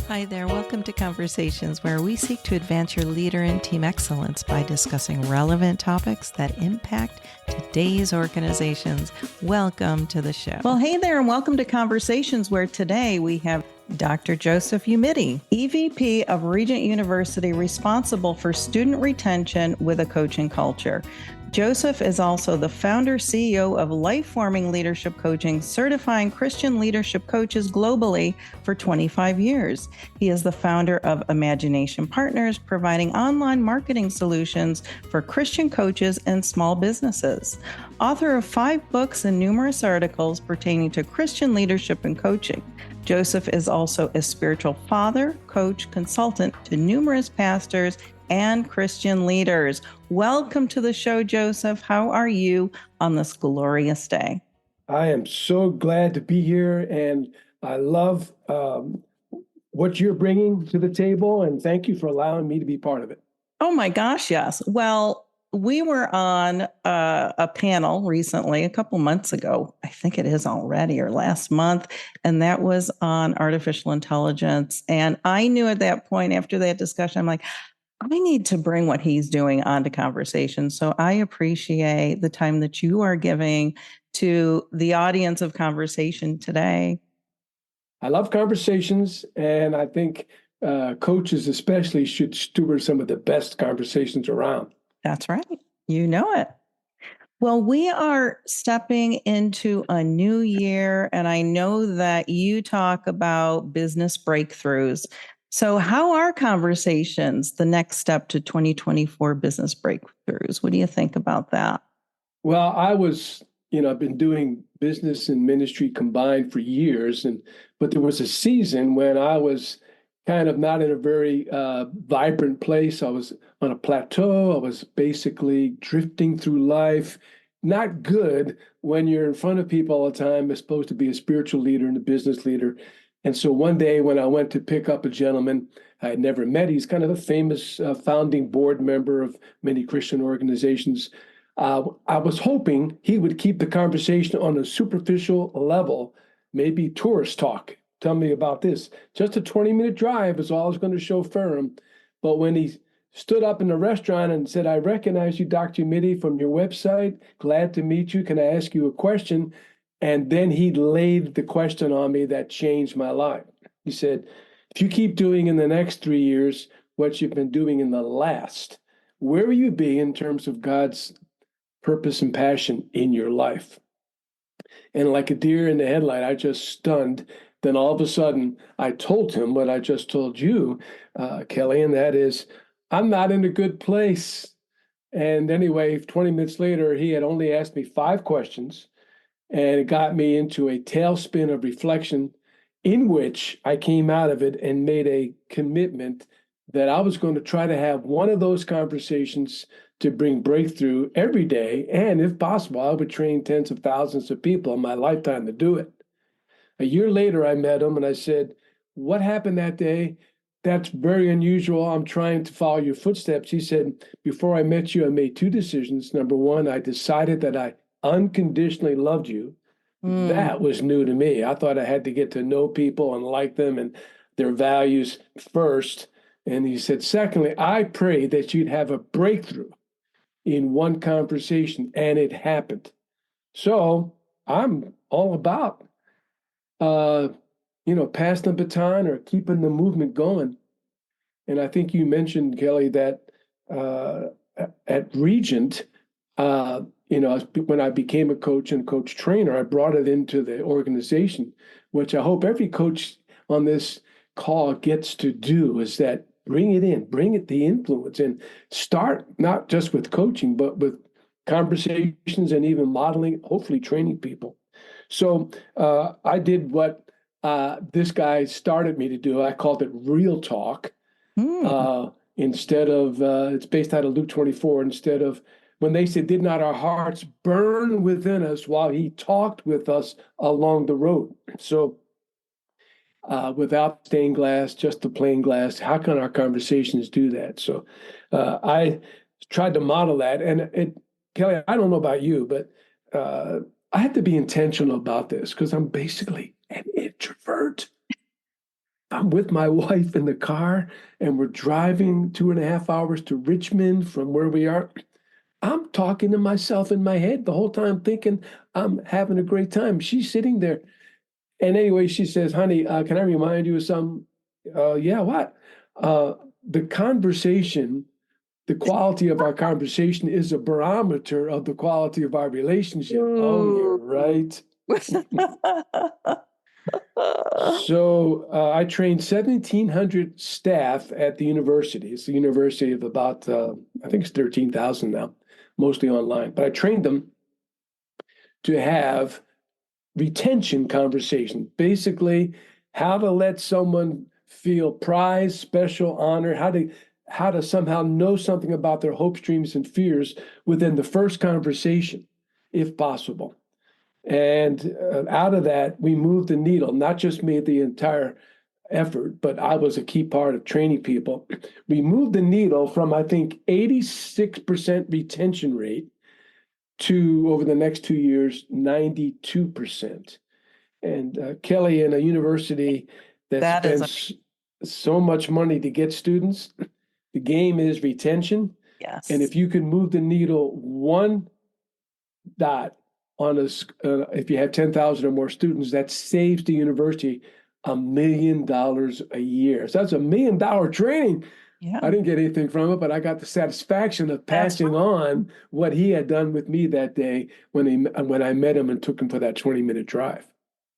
Hi there. Welcome to Conversations, where we seek to advance your leader and team excellence by discussing relevant topics that impact today's organizations. Welcome to the show. Well, hey there, and welcome to Conversations, where today we have Dr. Joseph Umidi, EVP of Regent University, responsible for student retention with a coaching culture. Joseph is also the founder, CEO of Life Forming Leadership Coaching, certifying Christian leadership coaches globally for 25 years. He is the founder of Imagination Partners, providing online marketing solutions for Christian coaches and small businesses. Author of 5 books and numerous articles pertaining to Christian leadership and coaching. Joseph is also a spiritual father, coach, consultant to numerous pastors and Christian leaders. Welcome to the show, Joseph. How are you on this glorious day? I am so glad to be here, and I love what you're bringing to the table, and thank you for allowing me to be part of it. Oh my gosh, yes. Well, we were on a panel recently, a couple months ago, I think it is already, or last month, and that was on artificial intelligence. And I knew at that point, after that discussion, I'm like, I need to bring what he's doing onto conversation. So I appreciate the time that you are giving to the audience of Conversation today. I love conversations, and I think coaches especially should steward some of the best conversations around. That's right. You know it. Well, we are stepping into a new year, and I know that you talk about business breakthroughs. So how are conversations the next step to 2024 business breakthroughs? What do you think about that? Well, I've been doing business and ministry combined for years, but there was a season when I was kind of not in a very vibrant place. I was on a plateau. I was basically drifting through life. Not good when you're in front of people all the time. You're supposed to be a spiritual leader and a business leader. And so one day when I went to pick up a gentleman I had never met, he's kind of a famous founding board member of many Christian organizations. I was hoping he would keep the conversation on a superficial level, maybe tourist talk. Tell me about this. Just a 20-minute drive is all I was going to chauffeur him. But when he stood up in the restaurant and said, "I recognize you, Dr. Umidi, from your website. Glad to meet you. Can I ask you a question?" And then he laid the question on me that changed my life. He said, "If you keep doing in the next 3 years what you've been doing in the last, where will you be in terms of God's purpose and passion in your life?" And like a deer in the headlight, I just stunned. Then all of a sudden, I told him what I just told you, Kelly, and that is, I'm not in a good place. And anyway, 20 minutes later, he had only asked me 5 questions, and it got me into a tailspin of reflection in which I came out of it and made a commitment that I was going to try to have one of those conversations to bring breakthrough every day. And if possible, I would train tens of thousands of people in my lifetime to do it. A year later, I met him and I said, "What happened that day? That's very unusual. I'm trying to follow your footsteps." He said, "Before I met you, I made 2 decisions. Number one, I decided that I unconditionally loved you." That was new to me. I thought I had to get to know people and like them and their values first. And he said, "Secondly, I prayed that you'd have a breakthrough in one conversation," and it happened. So I'm all about passing the baton or keeping the movement going. And I think you mentioned, Kelly, that at Regent, when I became a coach and coach trainer, I brought it into the organization, which I hope every coach on this call gets to do, is that bring it in, the influence, and start not just with coaching, but with conversations and even modeling, hopefully training people. So I did what this guy started me to do. I called it real talk. Instead of, it's based out of Luke 24, instead of when they said, "Did not our hearts burn within us while he talked with us along the road?" So without stained glass, just the plain glass, how can our conversations do that? So I tried to model that. And Kelly, I don't know about you, but I have to be intentional about this because I'm basically an introvert. I'm with my wife in the car and we're driving 2.5 hours to Richmond from where we are. I'm talking to myself in my head the whole time, thinking I'm having a great time. She's sitting there. And anyway, she says, honey, can I remind you of something? Yeah, what? Uh, the conversation, the quality of our conversation is a barometer of the quality of our relationship. Oh, you're Ooh. right. So I trained 1,700 staff at the university. It's a university of about, I think it's 13,000 now, mostly online. But I trained them to have retention conversation, basically how to let someone feel prized, special, honor, how to somehow know something about their hopes, dreams, and fears within the first conversation, if possible. And out of that, we moved the needle, not just me, the entire effort, but I was a key part of training people. We moved the needle from, I think, 86% retention rate to, over the next 2 years, 92%. And Kelly, in a university that That is spends so much money to get students, the game is retention. And yes. if you can move the needle one dot on if you have 10,000 or more students, that saves the university $1 million a year. So that's $1 million training. Yeah. I didn't get anything from it, but I got the satisfaction of passing on what he had done with me that day when I met him and took him for that 20-minute drive.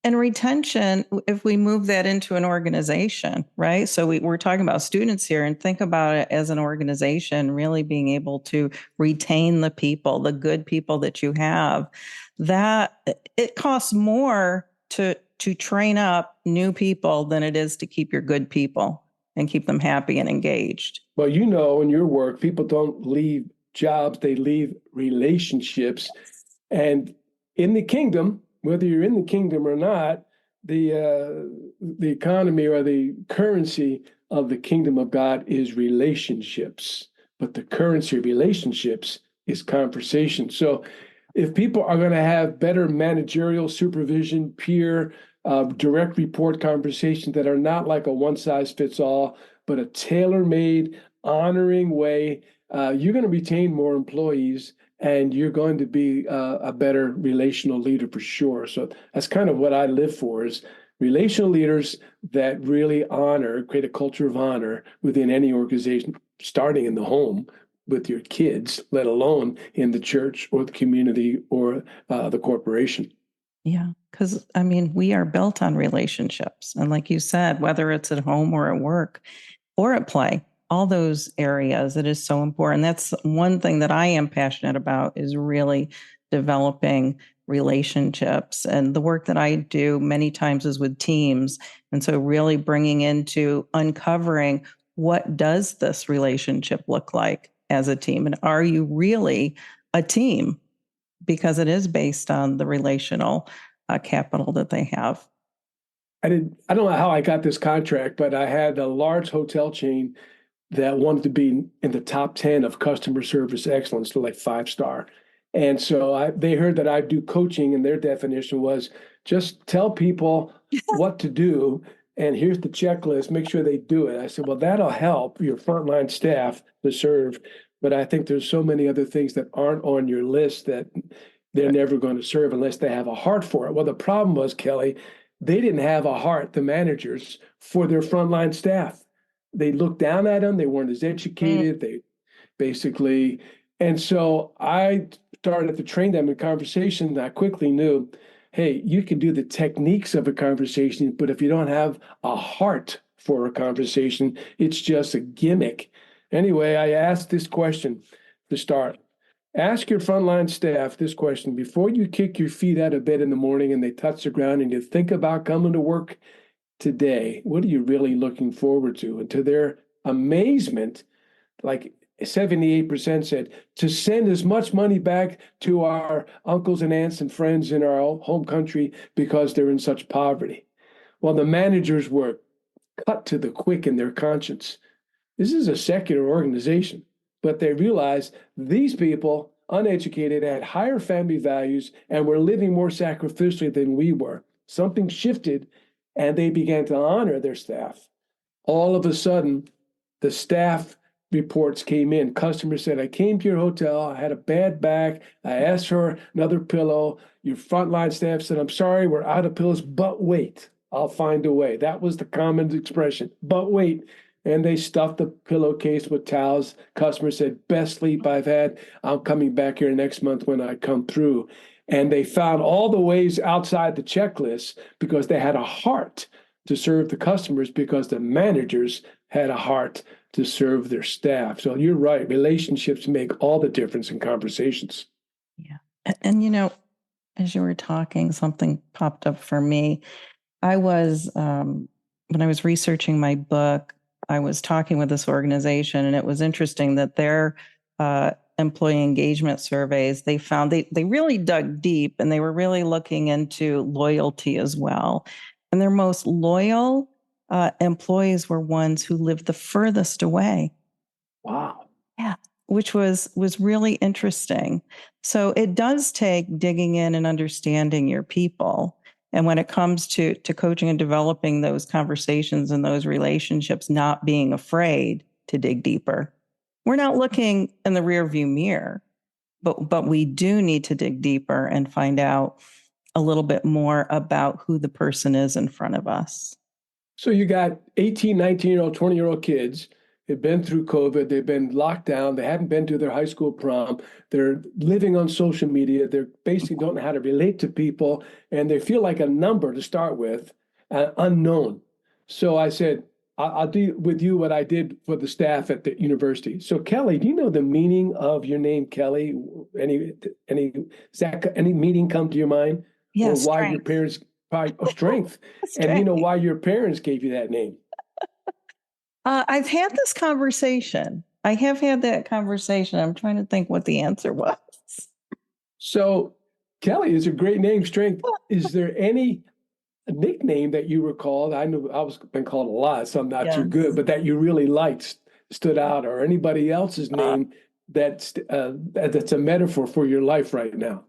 And retention, if we move that into an organization, right? So we're talking about students here, and think about it as an organization, really being able to retain the people, the good people that you have. That it costs more to train up new people than it is to keep your good people and keep them happy and engaged. Well, in your work, people don't leave jobs, they leave relationships. And in the kingdom, whether you're in the kingdom or not, the economy or the currency of the kingdom of God is relationships. But the currency of relationships is conversation. So if people are going to have better managerial supervision, peer, direct report conversations that are not like a one size fits all, but a tailor-made, honoring way, you're going to retain more employees and you're going to be a better relational leader for sure. So that's kind of what I live for, is relational leaders that really create a culture of honor within any organization, starting in the home with your kids, let alone in the church or the community or the corporation. Yeah, because I mean, we are built on relationships. And like you said, whether it's at home or at work or at play, all those areas, it is so important. That's one thing that I am passionate about, is really developing relationships. And the work that I do many times is with teams. And so really bringing into uncovering, what does this relationship look like as a team? And are you really a team? Because it is based on the relational capital that they have. I don't know how I got this contract, but I had a large hotel chain that wanted to be in the top 10 of customer service excellence, to like 5-star. And so they heard that I do coaching, and their definition was just tell people what to do. And here's the checklist, make sure they do it. I said, well, that'll help your frontline staff to serve. But I think there's so many other things that aren't on your list that they're never going to serve unless they have a heart for it. Well, the problem was, Kelly, they didn't have a heart, the managers, for their frontline staff. They looked down at them. They weren't as educated. They basically, and so I started to train them in conversation. And I quickly knew, hey, you can do the techniques of a conversation, but if you don't have a heart for a conversation, it's just a gimmick. Anyway, I asked this question to start. Ask your frontline staff this question before you kick your feet out of bed in the morning and they touch the ground and you think about coming to work today. What are you really looking forward to? And to their amazement, like 78% said, to send as much money back to our uncles and aunts and friends in our home country because they're in such poverty. Well, the managers were cut to the quick in their conscience. This is a secular organization, but they realized these people, uneducated, had higher family values and were living more sacrificially than we were. Something shifted, and they began to honor their staff. All of a sudden, the staff reports came in. Customers said, I came to your hotel, I had a bad back, I asked for another pillow. Your frontline staff said, I'm sorry, we're out of pillows, but wait, I'll find a way. That was the common expression, but wait. And they stuffed the pillowcase with towels. Customer said, best sleep I've had. I'm coming back here next month when I come through. And they found all the ways outside the checklist because they had a heart to serve the customers, because the managers had a heart to serve their staff. So you're right. Relationships make all the difference in conversations. Yeah. And as you were talking, something popped up for me. I was, when I was researching my book, I was talking with this organization, and it was interesting that their employee engagement surveys, they found they really dug deep, and they were really looking into loyalty as well. And their most loyal employees were ones who lived the furthest away. Wow. Yeah, which was really interesting. So it does take digging in and understanding your people. And when it comes to coaching and developing those conversations and those relationships, not being afraid to dig deeper. We're not looking in the rearview mirror, but we do need to dig deeper and find out a little bit more about who the person is in front of us. So you got 18, 19-year-old, 20-year-old kids. They've been through COVID. They've been locked down. They haven't been to their high school prom. They're living on social media. They're basically don't know how to relate to people, and they feel like a number to start with, unknown. So I said, I'll do with you what I did for the staff at the university. So Kelly, do you know the meaning of your name, Kelly? Any meaning come to your mind? Yes, or why your parents strength. And do you know why your parents gave you that name? I've had this conversation. I have had that conversation. I'm trying to think what the answer was. So Kelly is a great name, strength. Is there any nickname that you recall? I know I was been called a lot, so I'm not too good, but that you really liked, stood out, or anybody else's name that's a metaphor for your life right now?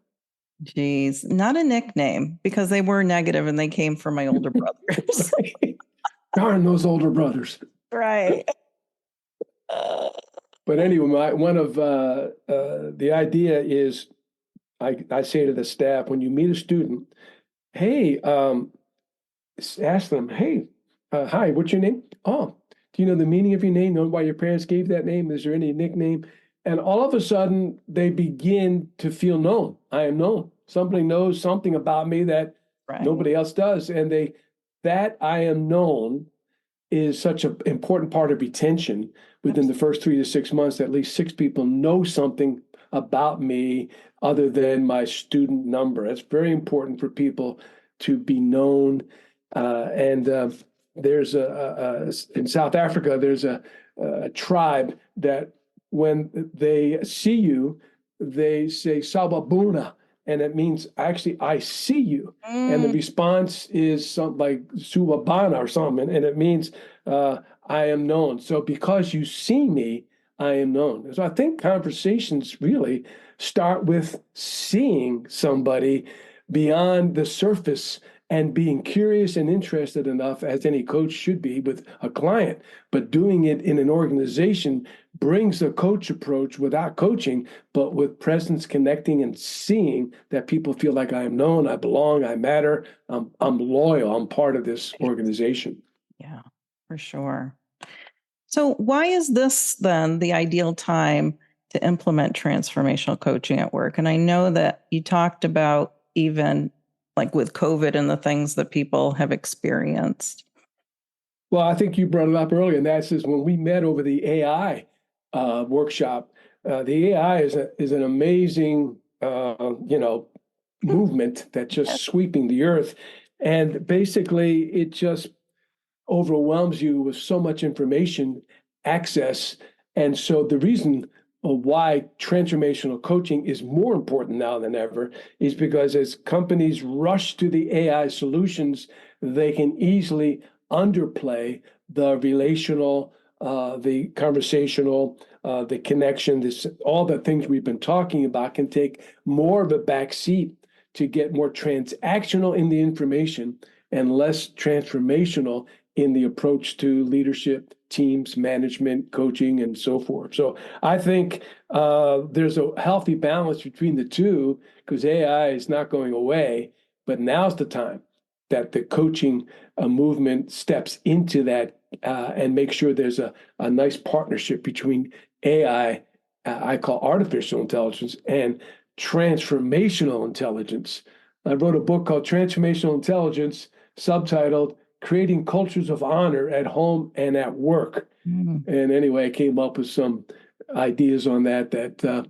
Geez, not a nickname, because they were negative and they came from my older brothers. Darn those older brothers. Right. But anyway, one of the idea is, I say to the staff, when you meet a student, hey, ask them, hey, hi, what's your name? Oh, do you know the meaning of your name? Know why your parents gave that name? Is there any nickname? And all of a sudden, they begin to feel known. I am known. Somebody knows something about me that nobody else does. And that I am known is such an important part of retention. Within the first 3 to 6 months, at least 6 people know something about me other than my student number. It's very important for people to be known. There's in South Africa, there's a tribe that when they see you, they say Sababuna, and it means actually I see you. And the response is something like Subabana or something, and it means I am known. So because you see me, I am known. So I think conversations really start with seeing somebody beyond the surface and being curious and interested enough, as any coach should be, with a client. But doing it in an organization brings a coach approach without coaching, but with presence, connecting, and seeing that people feel like I am known, I belong, I matter, I'm loyal, I'm part of this organization. Yeah, for sure. So why is this then the ideal time to implement transformational coaching at work? And I know that you talked about even like with COVID and the things that people have experienced. Well, I think you brought it up earlier, and that's when we met over the AI workshop. The AI is an amazing, movement that's just sweeping the earth, and basically it just overwhelms you with so much information access. And so the reason why transformational coaching is more important now than ever is because as companies rush to the AI solutions, they can easily underplay the relational, the conversational, the connection, all the things we've been talking about can take more of a back seat to get more transactional in the information and less transformational in the approach to leadership, teams, management, coaching, and so forth. So I think there's a healthy balance between the two, because AI is not going away, but now's the time that the coaching movement steps into that and make sure there's a nice partnership between AI, I call artificial intelligence, and transformational intelligence. I wrote a book called Transformational Intelligence, subtitled Creating Cultures of Honor at Home and at Work. And anyway, I came up with some ideas on that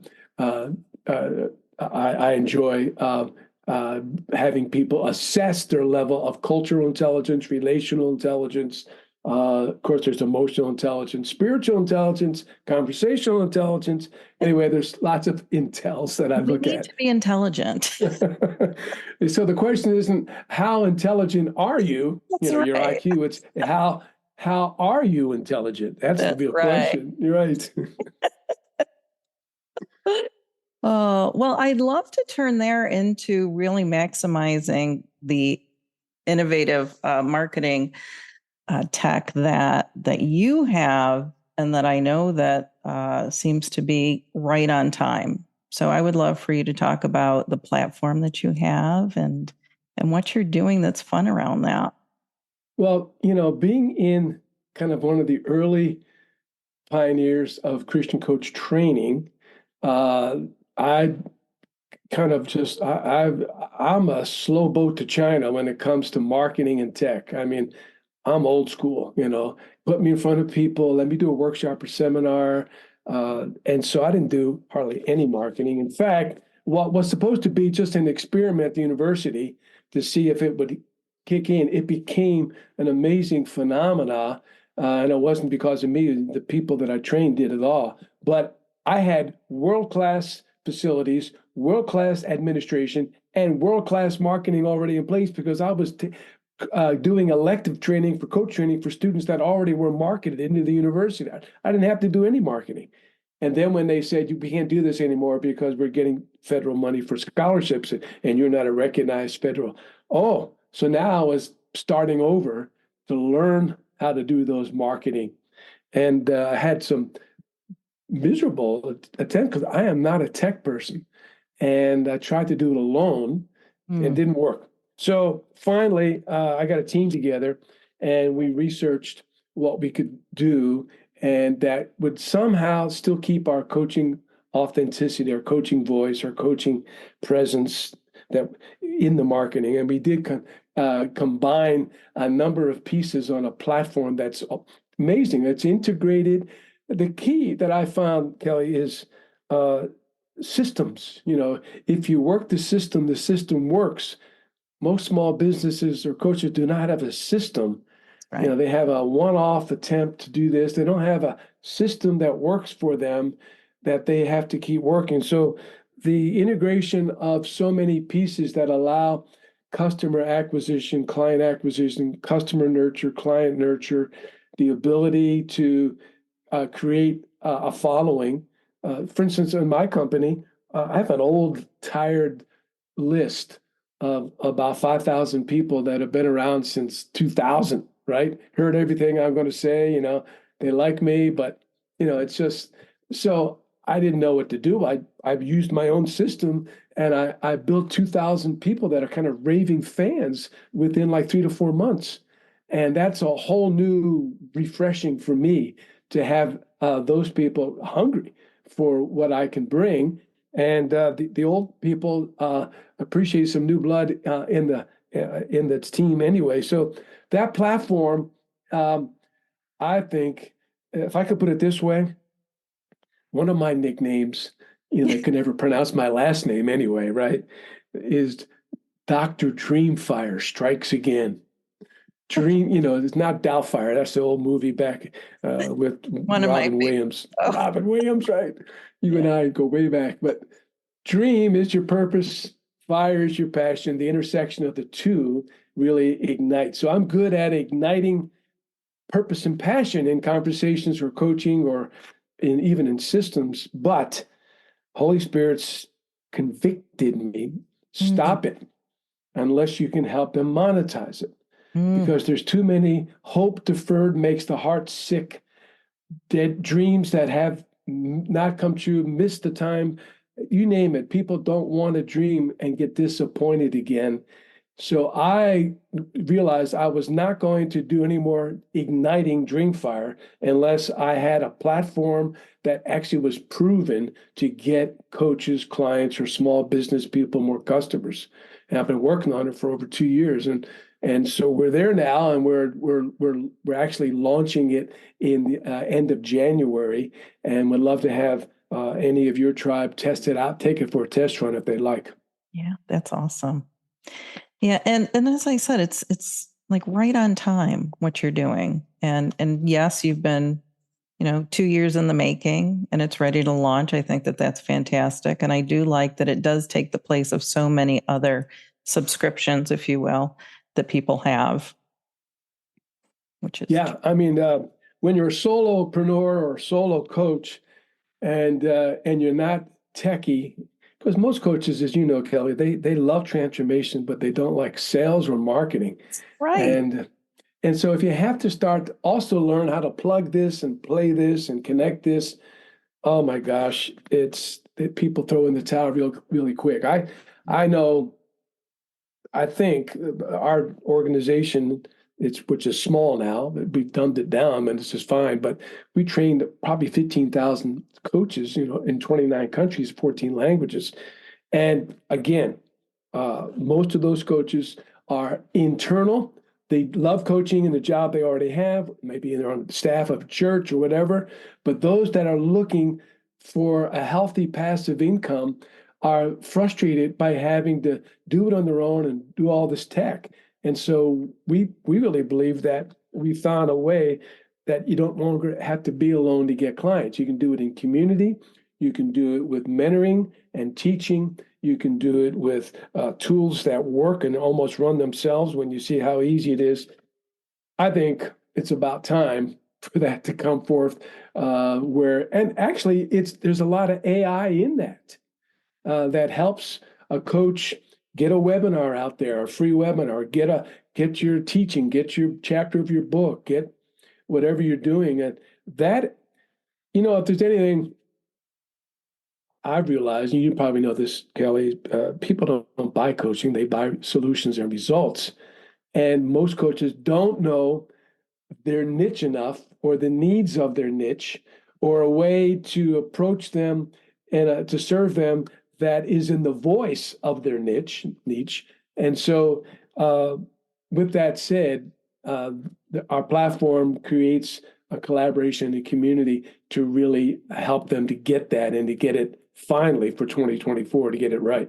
I enjoy having people assess their level of cultural intelligence, relational intelligence. Of course, there's emotional intelligence, spiritual intelligence, conversational intelligence. Anyway, there's lots of intels that I look at. We need to be intelligent. So the question isn't how intelligent are you? That's Your right. IQ. It's how are you intelligent? That's the real question. You're right. Well, I'd love to turn there into really maximizing the innovative marketing tech that you have, and that I know that seems to be right on time. So I would love for you to talk about the platform that you have and what you're doing that's fun around that. Well, being in kind of one of the early pioneers of Christian coach training, I kind of just I'm a slow boat to China when it comes to marketing and tech. I mean, I'm old school, put me in front of people, let me do a workshop or seminar. And so I didn't do hardly any marketing. In fact, what was supposed to be just an experiment at the university to see if it would kick in, it became an amazing phenomena. And it wasn't because of me, the people that I trained did it all. But I had world-class facilities, world-class administration, and world-class marketing already in place, because I was doing elective training for coach training for students that already were marketed into the university. I didn't have to do any marketing. And then when they said, you can't do this anymore because we're getting federal money for scholarships and you're not a recognized federal. Oh, so now I was starting over to learn how to do those marketing. And I had some miserable attempt because I am not a tech person. And I tried to do it alone and didn't work. So finally, I got a team together and we researched what we could do and that would somehow still keep our coaching authenticity, our coaching voice, our coaching presence that in the marketing. And we did combine a number of pieces on a platform that's amazing. It's integrated. The key that I found, Kelly, is systems. If you work the system works. Most small businesses or coaches do not have a system. Right. They have a one-off attempt to do this. They don't have a system that works for them that they have to keep working. So the integration of so many pieces that allow customer acquisition, client acquisition, customer nurture, client nurture, the ability to create a following. For instance, in my company, I have an old, tired list of about 5,000 people that have been around since 2000, right? Heard everything I'm going to say, they like me, but, it's just, so I didn't know what to do. I've used my own system and I built 2,000 people that are kind of raving fans within like 3 to 4 months. And that's a whole new refreshing for me to have those people hungry for what I can bring. And the old people appreciate some new blood in the team anyway. So that platform, I think, if I could put it this way, one of my nicknames, they could never pronounce my last name anyway, right? Is Dr. Dreamfire Strikes Again. Dream, it's not Doubtfire. That's the old movie back with Robin Williams. Oh. Robin Williams, right? You and I go way back. But dream is your purpose. Fire is your passion. The intersection of the two really ignites. So I'm good at igniting purpose and passion in conversations or coaching or even in systems. But Holy Spirit's convicted me. Stop it unless you can help them monetize it. Mm. because there's too many hope deferred makes the heart sick, dead dreams that have not come true, missed the time, you name it. People don't want to dream and get disappointed again. So I realized I was not going to do any more igniting Dreamfire unless I had a platform that actually was proven to get coaches, clients, or small business people more customers. And I've been working on it for over 2 years, and so we're there now, and we're actually launching it in the end of January, and would love to have any of your tribe test it out, take it for a test run if they like. Yeah, that's awesome. Yeah, and as I said, it's like right on time what you're doing. And yes, you've been, 2 years in the making and it's ready to launch. I think that that's fantastic. And I do like that it does take the place of so many other subscriptions, if you will, that people have, which is Yeah, I mean, when you're a solopreneur or solo coach, and you're not techie, because most coaches, as you know, Kelly, they love transformation, but they don't like sales or marketing. right. And so if you have to start also learn how to plug this and play this and connect this, oh my gosh, it's people throw in the towel really quick. I know. I think our organization, which is small now, we've dumbed it down, and this is fine. But we trained probably 15,000 coaches, in 29 countries, 14 languages, and again, most of those coaches are internal. They love coaching in the job they already have, maybe they're on the staff of a church or whatever. But those that are looking for a healthy passive income are frustrated by having to do it on their own and do all this tech. And so we really believe that we found a way that you don't longer have to be alone to get clients. You can do it in community. You can do it with mentoring and teaching. You can do it with tools that work and almost run themselves when you see how easy it is. I think it's about time for that to come forth and actually there's a lot of AI in that helps a coach get a webinar out there, a free webinar, get your teaching, get your chapter of your book, get whatever you're doing. And that, if there's anything I've realized, and you probably know this, Kelly, people don't buy coaching, they buy solutions and results. And most coaches don't know their niche enough or the needs of their niche or a way to approach them and to serve them that is in the voice of their niche. And so with that said, our platform creates a collaboration and community to really help them to get that and to get it finally for 2024 to get it right.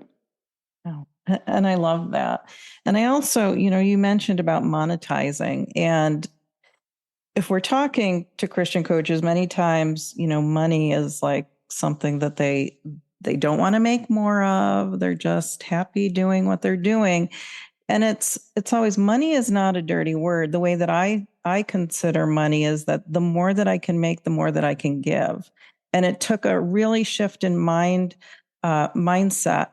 Oh, and I love that. And I also, you mentioned about monetizing. And if we're talking to Christian coaches, many times, money is like something that they don't want to make more of. They're just happy doing what they're doing. And it's always, money is not a dirty word. The way that I consider money is that the more that I can make, the more that I can give. And it took a really shift in mindset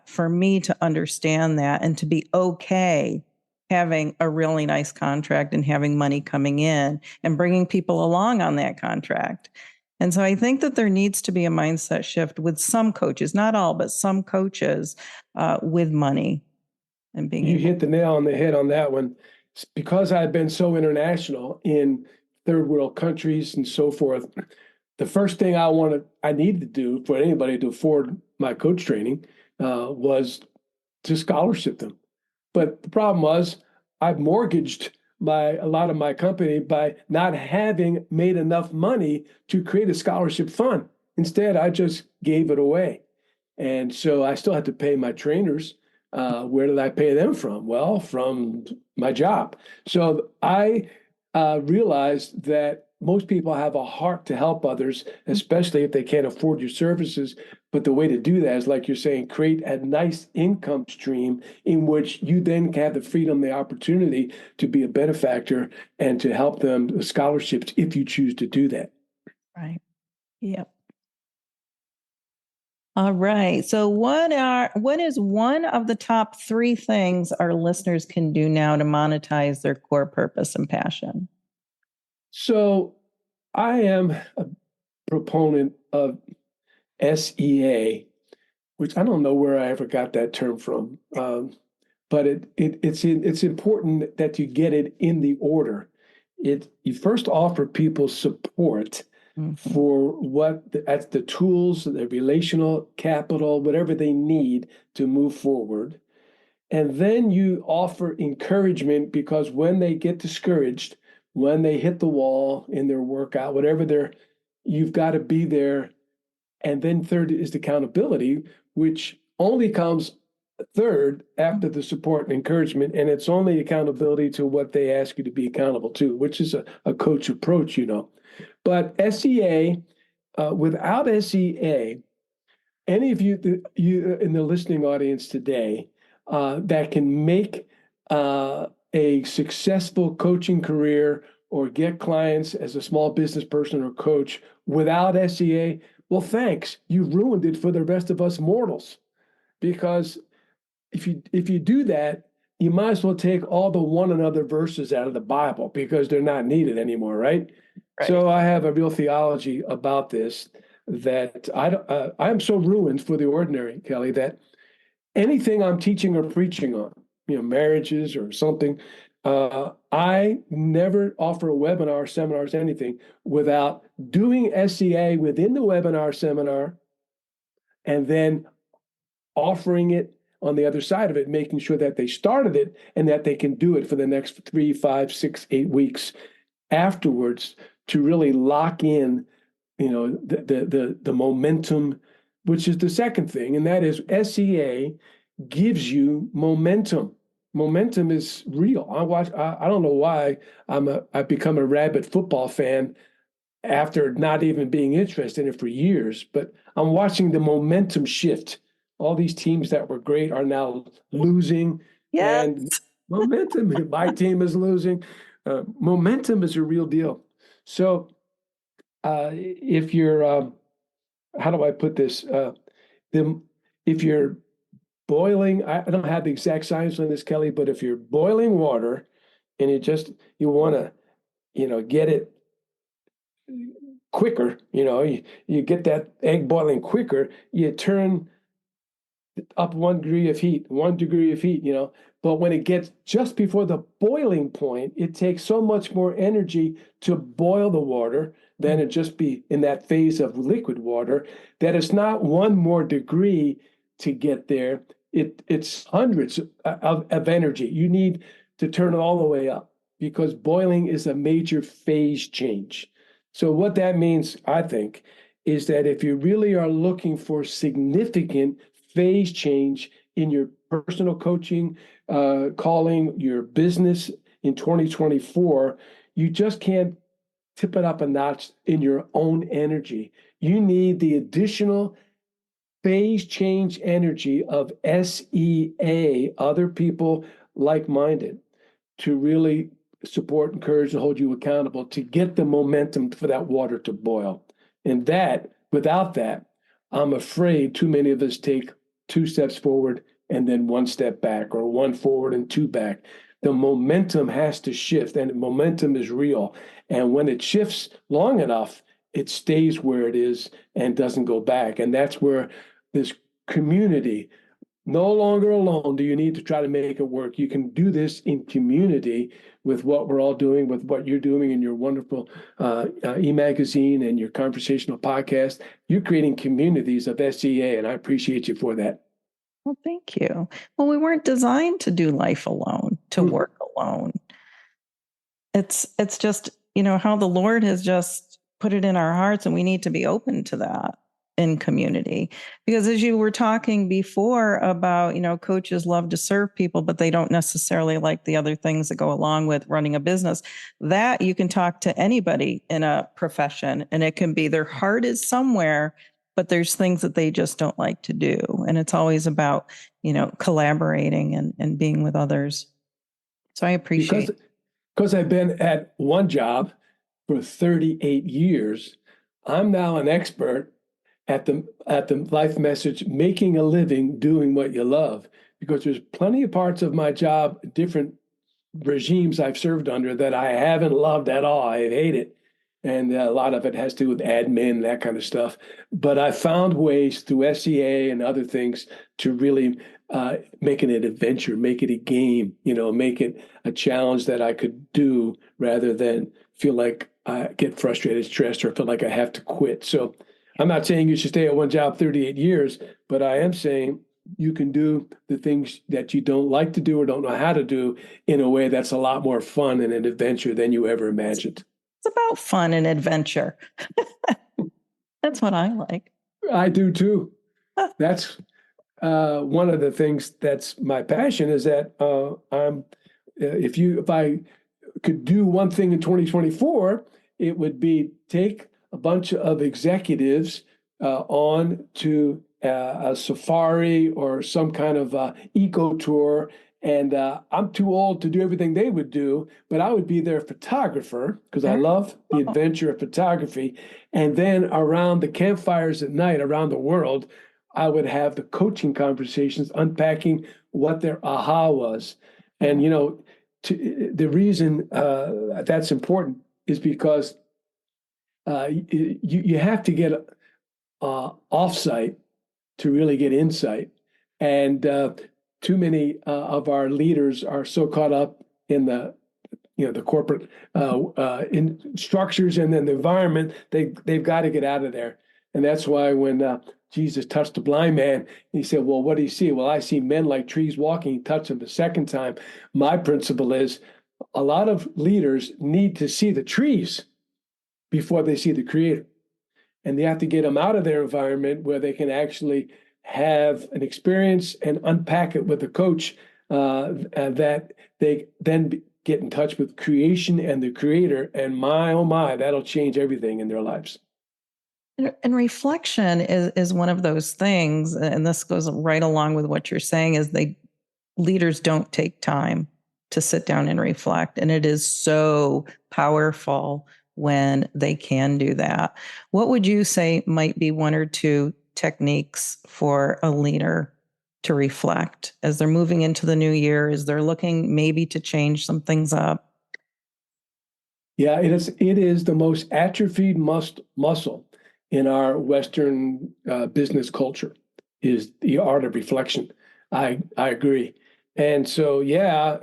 for me to understand that and to be okay having a really nice contract and having money coming in and bringing people along on that contract. And so I think that there needs to be a mindset shift with some coaches, not all, but some coaches with money and being You able. hit the nail on the head on that one. Because I've been so international in third world countries and so forth, the first thing I needed to do for anybody to afford my coach training was to scholarship them. But the problem was I've mortgaged a lot of my company by not having made enough money to create a scholarship fund. Instead, I just gave it away. And so I still had to pay my trainers. Where did I pay them from? Well, from my job. So I realized that most people have a heart to help others, especially if they can't afford your services. But the way to do that is, like you're saying, create a nice income stream in which you then have the freedom, the opportunity to be a benefactor and to help them with scholarships if you choose to do that. Right. Yep. All right. So what is one of the top three things our listeners can do now to monetize their core purpose and passion? So I am a proponent of SEA, which I don't know where I ever got that term from. But it's important that you get it in the order. You first offer people support for that's the tools, the relational capital, whatever they need to move forward. And then you offer encouragement because when they get discouraged, when they hit the wall in their workout, you've got to be there. And then third is the accountability, which only comes third after the support and encouragement. And it's only accountability to what they ask you to be accountable to, which is a coach approach, But SEA, without SEA, any of you in the listening audience today that can make a successful coaching career or get clients as a small business person or coach without SEA, well, thanks. You ruined it for the rest of us mortals. Because if you do that, you might as well take all the one another verses out of the Bible because they're not needed anymore, right? Right. So I have a real theology about this that I'm so ruined for the ordinary, Kelly, that anything I'm teaching or preaching on, marriages or something, I never offer a webinar, seminars, anything without doing SEA within the webinar seminar and then offering it on the other side of it, making sure that they started it and that they can do it for the next 3, 5, 6, 8 weeks afterwards to really lock in, the momentum, which is the second thing, and that is SEA gives you momentum. Momentum is real. I don't know why I've become a rabid football fan after not even being interested in it for years, but I'm watching the momentum shift. All these teams that were great are now losing, and momentum. My team is losing. Momentum is a real deal. So, if you're, how do I put this? If you're boiling, I don't have the exact science on this, Kelly, but if you're boiling water and you want to, get it quicker, you get that egg boiling quicker, you turn up 1 degree of heat, But when it gets just before the boiling point, it takes so much more energy to boil the water than it just be in that phase of liquid water that it's not 1 more degree to get there. It's hundreds of energy. You need to turn it all the way up because boiling is a major phase change. So what that means, I think, is that if you really are looking for significant phase change in your personal coaching, calling, your business in 2024, you just can't tip it up a notch in your own energy. You need the additional phase change energy of SEA, other people like-minded, to really support, encourage, and hold you accountable to get the momentum for that water to boil. And without that, I'm afraid too many of us take 2 steps forward and then 1 step back, or 1 forward and 2 back. The momentum has to shift, and momentum is real. And when it shifts long enough, it stays where it is and doesn't go back. And that's where this community, no longer alone do you need to try to make it work. You can do this in community with what we're all doing, with what you're doing in your wonderful e-magazine and your conversational podcast. You're creating communities of SEA, and I appreciate you for that. Well, thank you. Well, we weren't designed to do life alone, to work alone. It's just, how the Lord has just put it in our hearts, and we need to be open to that in community. Because as you were talking before about, coaches love to serve people, but they don't necessarily like the other things that go along with running a business. That you can talk to anybody in a profession, and it can be their heart is somewhere, but there's things that they just don't like to do. And it's always about, collaborating and being with others. So I appreciate it. Because I've been at one job for 38 years, I'm now an expert at the life message, making a living doing what you love, because there's plenty of parts of my job, different regimes I've served under, that I haven't loved at all. I hate it. And a lot of it has to do with admin and that kind of stuff. But I found ways through SEA and other things to really make it an adventure, make it a game, make it a challenge that I could do rather than feel like I get frustrated, stressed, or feel like I have to quit. So I'm not saying you should stay at one job 38 years, but I am saying you can do the things that you don't like to do or don't know how to do in a way that's a lot more fun and an adventure than you ever imagined. It's about fun and adventure. That's what I like. I do too. That's one of the things that's my passion, is that if I could do one thing in 2024, it would be take a bunch of executives on to a safari or some kind of eco tour. And I'm too old to do everything they would do, but I would be their photographer because I love the adventure of photography. And then around the campfires at night around the world, I would have the coaching conversations, unpacking what their aha was. And, the reason that's important is because you have to get offsite to really get insight. And too many of our leaders are so caught up in the corporate in structures and then the environment, they've got to get out of there. And that's why when Jesus touched the blind man, he said, well, what do you see? Well, I see men like trees walking. He touched them the second time. My principle is a lot of leaders need to see the trees before they see the creator. And they have to get them out of their environment where they can actually have an experience and unpack it with a coach, that they then get in touch with creation and the creator. And my, oh my, that'll change everything in their lives. And reflection is one of those things, and this goes right along with what you're saying, is leaders don't take time to sit down and reflect. And it is so powerful when they can do that. What would you say might be one or two techniques for a leader to reflect as they're moving into the new year, as they're looking maybe to change some things up? Yeah, it is the most atrophied muscle in our Western business culture, is the art of reflection. I agree. And so, yeah,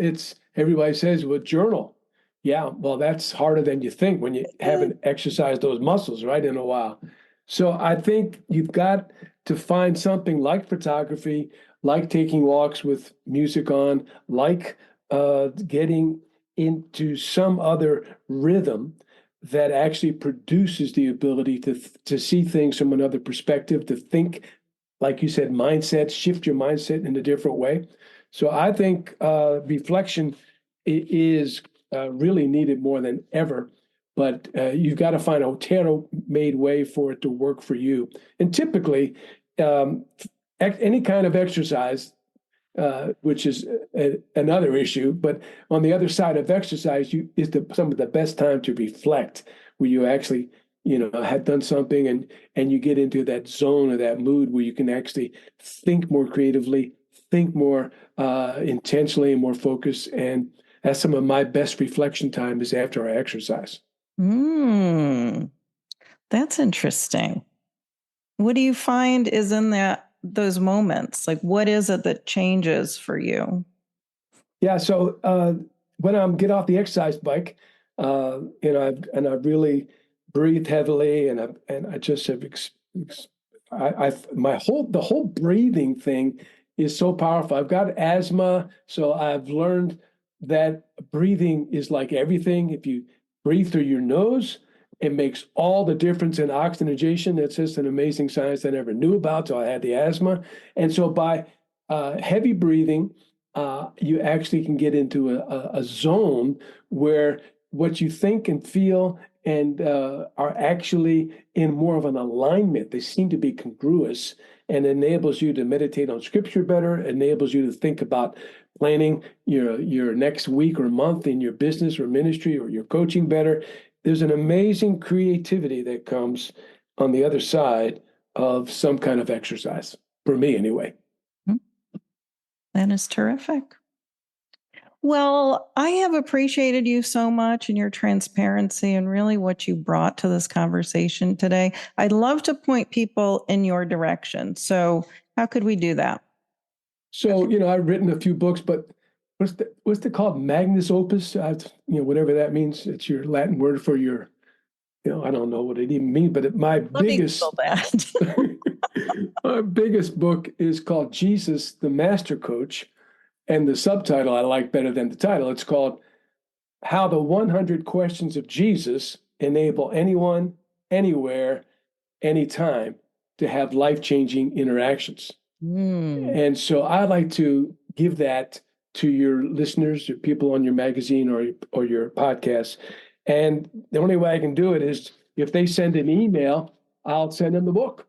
everybody says, well, journal. Yeah, well, that's harder than you think when you haven't exercised those muscles, right, in a while. So I think you've got to find something like photography, like taking walks with music on, like getting into some other rhythm that actually produces the ability to see things from another perspective, to think, like you said, mindset, shift your mindset in a different way. So I think reflection is really needed more than ever. But you've got to find a tailor-made way for it to work for you. And typically, any kind of exercise, which is another issue, but on the other side of exercise, is some of the best time to reflect, where you actually, have done something and you get into that zone or that mood where you can actually think more creatively, think more intentionally and more focused. And that's some of my best reflection time is after I exercise. That's interesting. What do you find is in those moments? Like, what is it that changes for you? Yeah, so when I get off the exercise bike, I really breathe heavily, and I just have the whole breathing thing is so powerful. I've got asthma, so I've learned that breathing is like everything. If you breathe through your nose, it makes all the difference in oxygenation. It's just an amazing science I never knew about, so I had the asthma. And so by heavy breathing, you actually can get into a zone where what you think and feel and are actually in more of an alignment. They seem to be congruous, and enables you to meditate on scripture better, enables you to think about planning your next week or month in your business or ministry or your coaching better. There's an amazing creativity that comes on the other side of some kind of exercise, for me anyway. That is terrific. Well, I have appreciated you so much and your transparency and really what you brought to this conversation today. I'd love to point people in your direction. So how could we do that? So, I've written a few books, but what's it called? Magnus opus? Whatever that means. It's your Latin word for your, I don't know what it even means, but my biggest book is called Jesus, the Master Coach. And the subtitle I like better than the title. It's called How the 100 Questions of Jesus Enable Anyone, Anywhere, Anytime to Have Life-Changing Interactions. And so I'd like to give that to your listeners, or people on your magazine or your podcast. And the only way I can do it is if they send an email, I'll send them the book.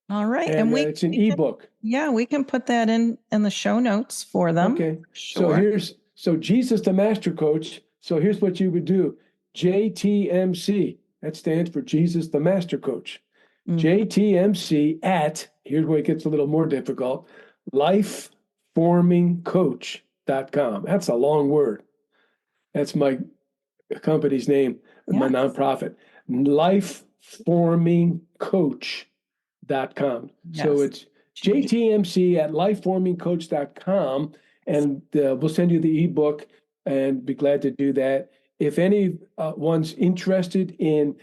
All right. And it's an ebook. Yeah, we can put that in the show notes for them. Okay. Sure. So Jesus, the Master Coach. So here's what you would do. JTMC. That stands for Jesus, the Master Coach. JTMC at, here's where it gets a little more difficult, lifeformingcoach.com. That's a long word. That's my company's name, my nonprofit. Lifeformingcoach.com. Yes. So it's JTMC at lifeformingcoach.com, and we'll send you the ebook and be glad to do that. If anyone's interested in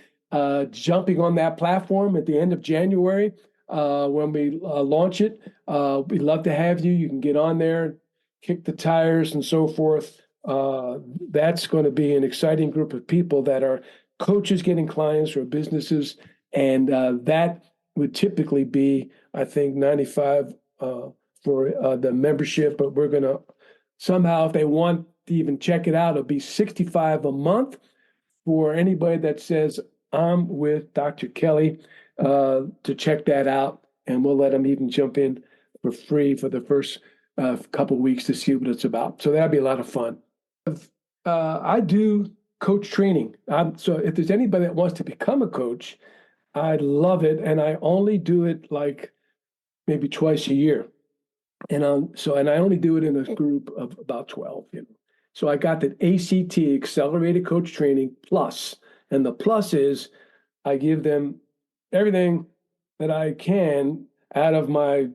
jumping on that platform at the end of January, when we launch it, we'd love to have you. You can get on there, kick the tires and so forth. That's going to be an exciting group of people that are coaches getting clients or businesses, and that would typically be, I think, $95 for the membership, but we're going to somehow, if they want to even check it out, it'll be $65 a month for anybody that says, I'm with Dr. Kelly, to check that out. And we'll let them even jump in for free for the first couple of weeks to see what it's about. So that'd be a lot of fun. I do coach training. So if there's anybody that wants to become a coach, I love it, and I only do it like maybe twice a year, and I only do it in a group of about 12. So I got the ACT, Accelerated Coach Training Plus, and the plus is I give them everything that I can out of my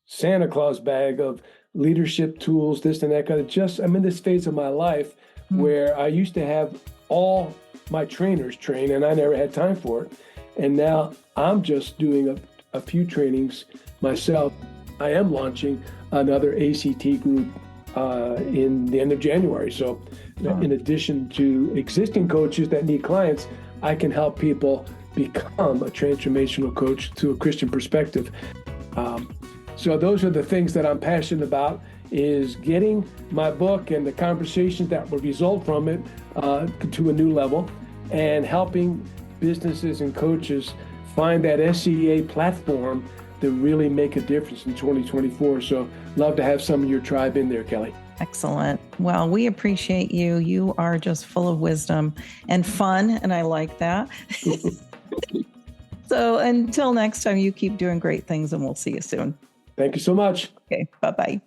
Santa Claus bag of leadership tools, this and that. Because I'm in this phase of my life where I used to have all my trainers train, and I never had time for it. And now I'm just doing a few trainings myself. I am launching another ACT group in the end of January. So in addition to existing coaches that need clients, I can help people become a transformational coach to a Christian perspective. So those are the things that I'm passionate about, is getting my book and the conversations that will result from it to a new level, and helping businesses and coaches find that SCEA platform to really make a difference in 2024. So love to have some of your tribe in there, Kelly. Excellent. Well, we appreciate you. You are just full of wisdom and fun, and I like that. So until next time, you keep doing great things, and we'll see you soon. Thank you so much. Okay, bye-bye.